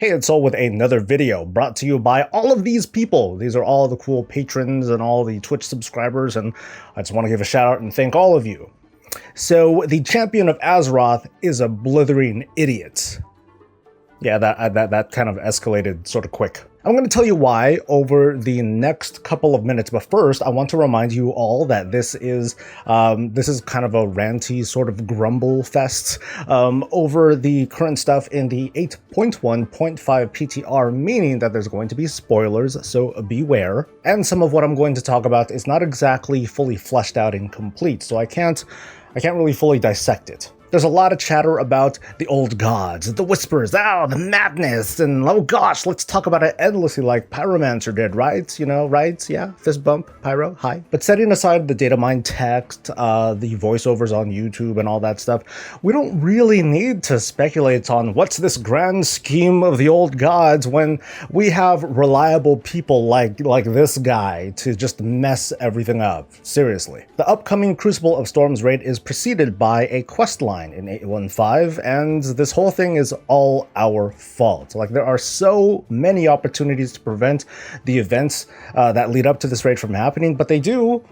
Hey, it's Soul with another video brought to you by all of these people. These are all the cool patrons and all the Twitch subscribers, and I just want to give a shout out and thank all of you. So, the Champion of Azeroth is a blithering idiot. Yeah, that kind of escalated sort of quick. I'm going to tell you why over the next couple of minutes, but first I want to remind you all that this is kind of a ranty sort of grumble fest over the current stuff in the 8.1.5 PTR, meaning that there's going to be spoilers, so beware. And some of what I'm going to talk about is not exactly fully fleshed out and complete, so I can't really fully dissect it. There's a lot of chatter about the old gods, the whispers, the madness, and oh gosh, let's talk about it endlessly like Pyromancer did, right? You know, right? Yeah, fist bump, Pyro, hi. But setting aside the data mine text, the voiceovers on YouTube and all that stuff, we don't really need to speculate on what's this grand scheme of the old gods when we have reliable people like this guy to just mess everything up. Seriously. The upcoming Crucible of Storms raid is preceded by a questline in 8.1.5, and this whole thing is all our fault. Like, there are so many opportunities to prevent the events that lead up to this raid from happening, but they do.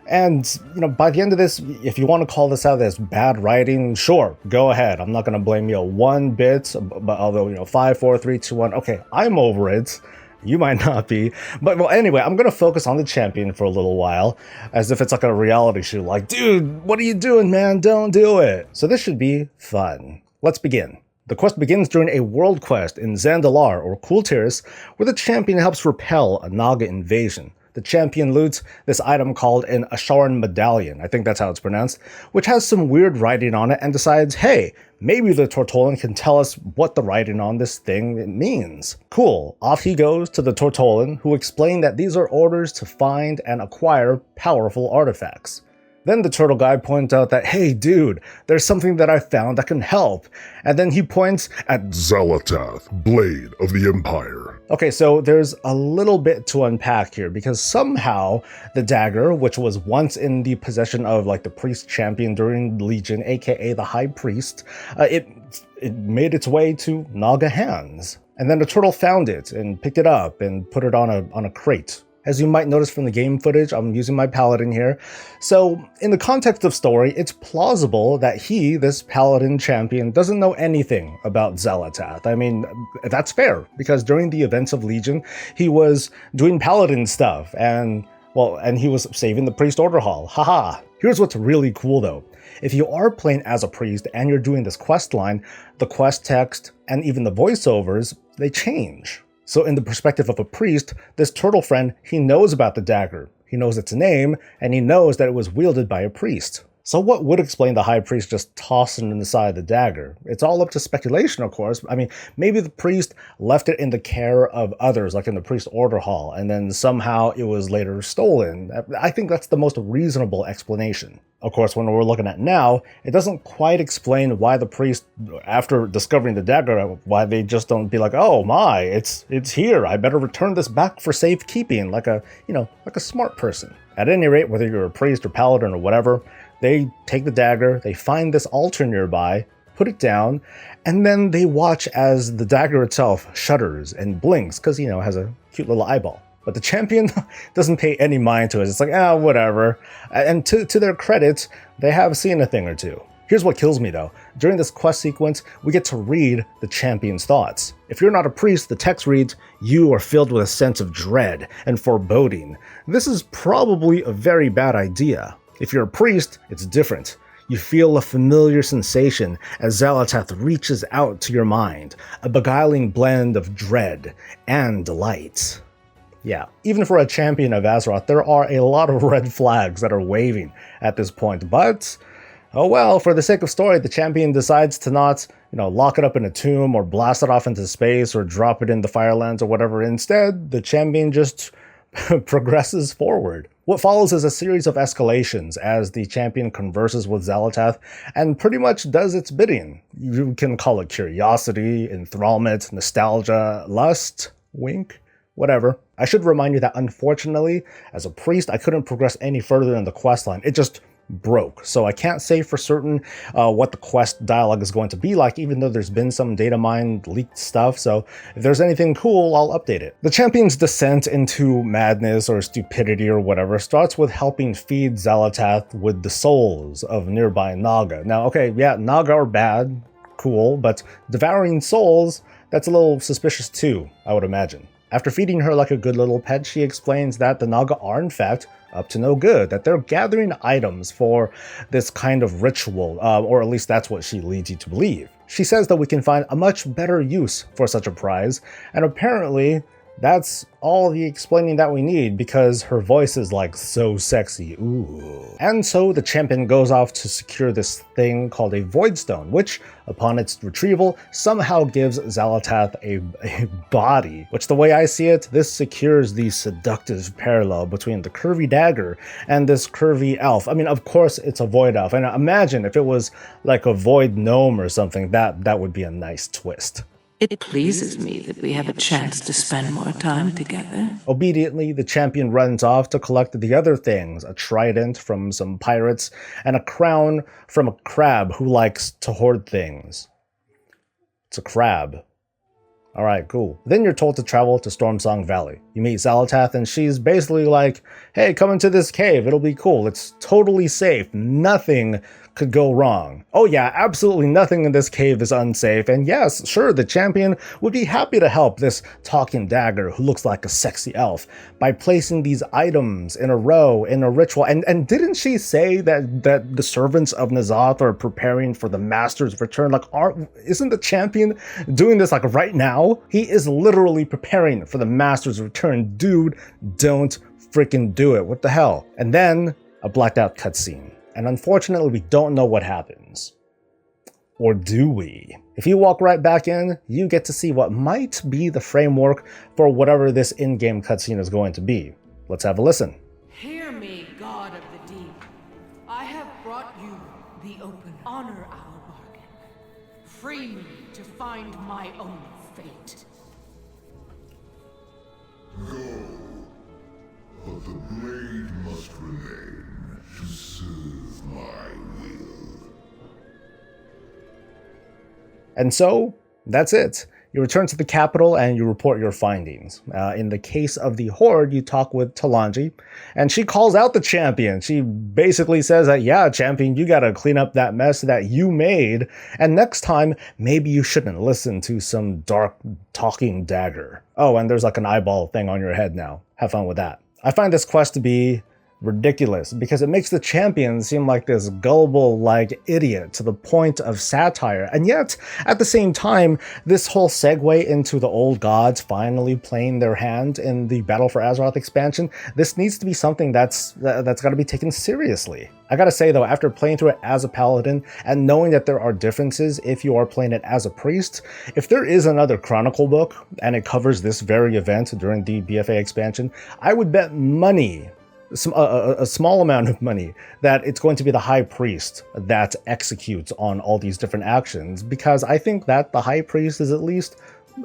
And, you know, by the end of this, if you want to call this out as bad writing, sure, go ahead. I'm not going to blame you one bit, but although, you know, 5, 4, 3, 2, 1, okay, I'm over it. You might not be. But well, anyway, I'm going to focus on the champion for a little while, as if it's like a reality show. Like, dude, what are you doing, man? Don't do it. So this should be fun. Let's begin. The quest begins during a world quest in Zandalar, or Cool Terrace, where the champion helps repel a Naga invasion. The champion loots this item called an Asharan Medallion, I think that's how it's pronounced, which has some weird writing on it, and decides, hey, maybe the Tortolan can tell us what the writing on this thing means. Cool. Off he goes to the Tortolan, who explain that these are orders to find and acquire powerful artifacts. Then the turtle guy points out that, hey dude, there's something that I found that can help. And then he points at Xal'atath, Blade of the Empire. Okay, so there's a little bit to unpack here, because somehow the dagger, which was once in the possession of like the priest champion during Legion, aka the High Priest, it made its way to Naga hands. And then the turtle found it and picked it up and put it on a crate. As you might notice from the game footage, I'm using my paladin here. So, in the context of story, it's plausible that he, this paladin champion, doesn't know anything about Xal'atath. I mean, that's fair, because during the events of Legion, he was doing paladin stuff, and he was saving the priest order hall. Haha. Here's what's really cool though. If you are playing as a priest and you're doing this quest line, the quest text and even the voiceovers, they change. So in the perspective of a priest, this turtle friend, he knows about the dagger. He knows its name, and he knows that it was wielded by a priest. So what would explain the high priest just tossing inside the dagger? It's all up to speculation, of course. I mean, maybe the priest left it in the care of others, like in the priest order hall, and then somehow it was later stolen. I think that's the most reasonable explanation. Of course, when we're looking at now, it doesn't quite explain why the priest, after discovering the dagger, why they just don't be like, oh my, it's here, I better return this back for safekeeping, like a smart person. At any rate, whether you're a priest or paladin or whatever, they take the dagger, they find this altar nearby, put it down, and then they watch as the dagger itself shudders and blinks, because, you know, it has a cute little eyeball. But the champion doesn't pay any mind to it. It's like, whatever. And to their credit, they have seen a thing or two. Here's what kills me though. During this quest sequence, we get to read the champion's thoughts. If you're not a priest, the text reads, you are filled with a sense of dread and foreboding. This is probably a very bad idea. If you're a priest, it's different. You feel a familiar sensation as Xal'atath reaches out to your mind, a beguiling blend of dread and delight. Yeah, even for a champion of Azeroth, there are a lot of red flags that are waving at this point, but oh well, for the sake of story, the champion decides to not, lock it up in a tomb or blast it off into space or drop it in the Firelands or whatever. Instead, the champion just progresses forward. What follows is a series of escalations as the champion converses with Xal'atath and pretty much does its bidding. You can call it curiosity, enthrallment, nostalgia, lust, wink, whatever. I should remind you that unfortunately, as a priest, I couldn't progress any further in the questline. It just broke. So I can't say for certain what the quest dialogue is going to be like, even though there's been some data mined leaked stuff. So if there's anything cool, I'll update it. The champion's descent into madness or stupidity or whatever starts with helping feed Xal'atath with the souls of nearby Naga. Now, okay, yeah, Naga are bad, cool, but devouring souls, that's a little suspicious too, I would imagine. After feeding her like a good little pet, she explains that the Naga are in fact up to no good, that they're gathering items for this kind of ritual, or at least that's what she leads you to believe. She says that we can find a much better use for such a prize, and apparently that's all the explaining that we need because her voice is like so sexy, ooh. And so the champion goes off to secure this thing called a Void Stone, which upon its retrieval somehow gives Xal'atath a body, which the way I see it, this secures the seductive parallel between the curvy dagger and this curvy elf. I mean, of course it's a void elf, and imagine if it was like a void gnome or something, that would be a nice twist. It pleases me that we have a chance to spend more time together. Obediently, the champion runs off to collect the other things, a trident from some pirates, and a crown from a crab who likes to hoard things. It's a crab. Alright, cool. Then you're told to travel to Stormsong Valley. You meet Xal'atath and she's basically like, hey, come into this cave, it'll be cool, it's totally safe, nothing could go wrong. Oh yeah, absolutely nothing in this cave is unsafe, and yes, sure, the champion would be happy to help this talking dagger who looks like a sexy elf by placing these items in a row in a ritual. And didn't she say that the servants of N'Zoth are preparing for the master's return? Like, isn't the champion doing this like right now? He is literally preparing for the master's return. Dude, don't freaking do it. What the hell? And then a blacked out cutscene. And unfortunately, we don't know what happens. Or do we? If you walk right back in, you get to see what might be the framework for whatever this in-game cutscene is going to be. Let's have a listen. Hear me, God of the Deep. I have brought you the open. Honor our bargain. Free me to find my own fate. Go, but the blade must remain to serve my will. And so, that's it. You return to the capital and you report your findings. In the case of the Horde, you talk with Talanji, and she calls out the champion. She basically says that, yeah, champion, you gotta clean up that mess that you made, and next time, maybe you shouldn't listen to some dark talking dagger. Oh, and there's like an eyeball thing on your head now. Have fun with that. I find this quest to be ridiculous because it makes the champion seem like this gullible like idiot to the point of satire, and yet at the same time this whole segue into the old gods finally playing their hand in the Battle for Azeroth expansion, this needs to be something that's got to be taken seriously. I gotta say though, after playing through it as a paladin and knowing that there are differences if you are playing it as a priest, if there is another chronicle book and it covers this very event during the BFA expansion, I would bet money, a small amount of money, that it's going to be the high priest that executes on all these different actions, because I think that the high priest is at least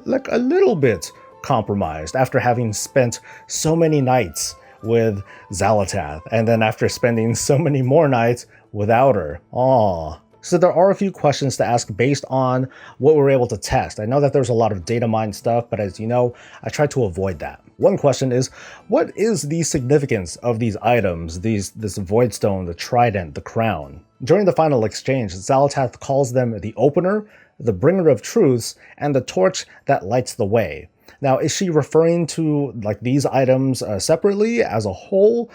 like a little bit compromised after having spent so many nights with Xal'atath, and then after spending so many more nights without her. Aww. So there are a few questions to ask based on what we're able to test. I know that there's a lot of data mine stuff, but as you know, I try to avoid that. One question is, what is the significance of these items, this Voidstone, the Trident, the Crown? During the final exchange, Xal'atath calls them the Opener, the Bringer of Truths, and the Torch that lights the way. Now, is she referring to like these items separately as a whole?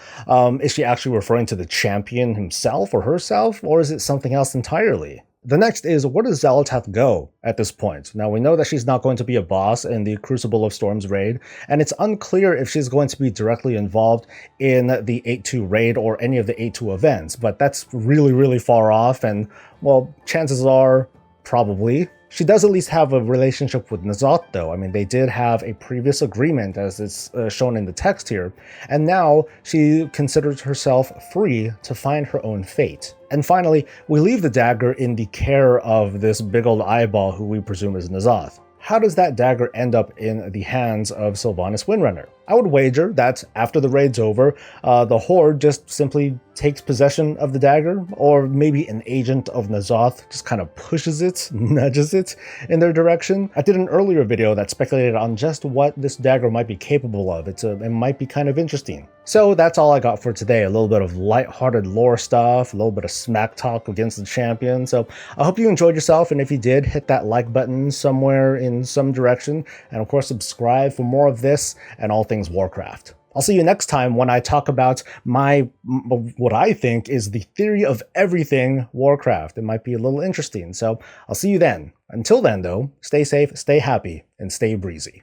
Is she actually referring to the champion himself or herself, or is it something else entirely? The next is, where does Xal'atath go at this point? Now, we know that she's not going to be a boss in the Crucible of Storms raid, and it's unclear if she's going to be directly involved in the 8-2 raid or any of the 8-2 events, but that's really, really far off, and, well, chances are, probably. She does at least have a relationship with N'Zoth, though. I mean, they did have a previous agreement, as it's shown in the text here, and now she considers herself free to find her own fate. And finally, we leave the dagger in the care of this big old eyeball who we presume is N'Zoth. How does that dagger end up in the hands of Sylvanas Windrunner? I would wager that after the raid's over, the Horde just simply takes possession of the dagger, or maybe an agent of N'Zoth just kind of pushes it, nudges it in their direction. I did an earlier video that speculated on just what this dagger might be capable of. It might be kind of interesting. So that's all I got for today. A little bit of lighthearted lore stuff, a little bit of smack talk against the champion. So I hope you enjoyed yourself, and if you did, hit that like button somewhere in some direction, and of course subscribe for more of this and all things Warcraft. I'll see you next time when I talk about what I think is the theory of everything Warcraft. It might be a little interesting, so I'll see you then. Until then, though, stay safe, stay happy, and stay breezy.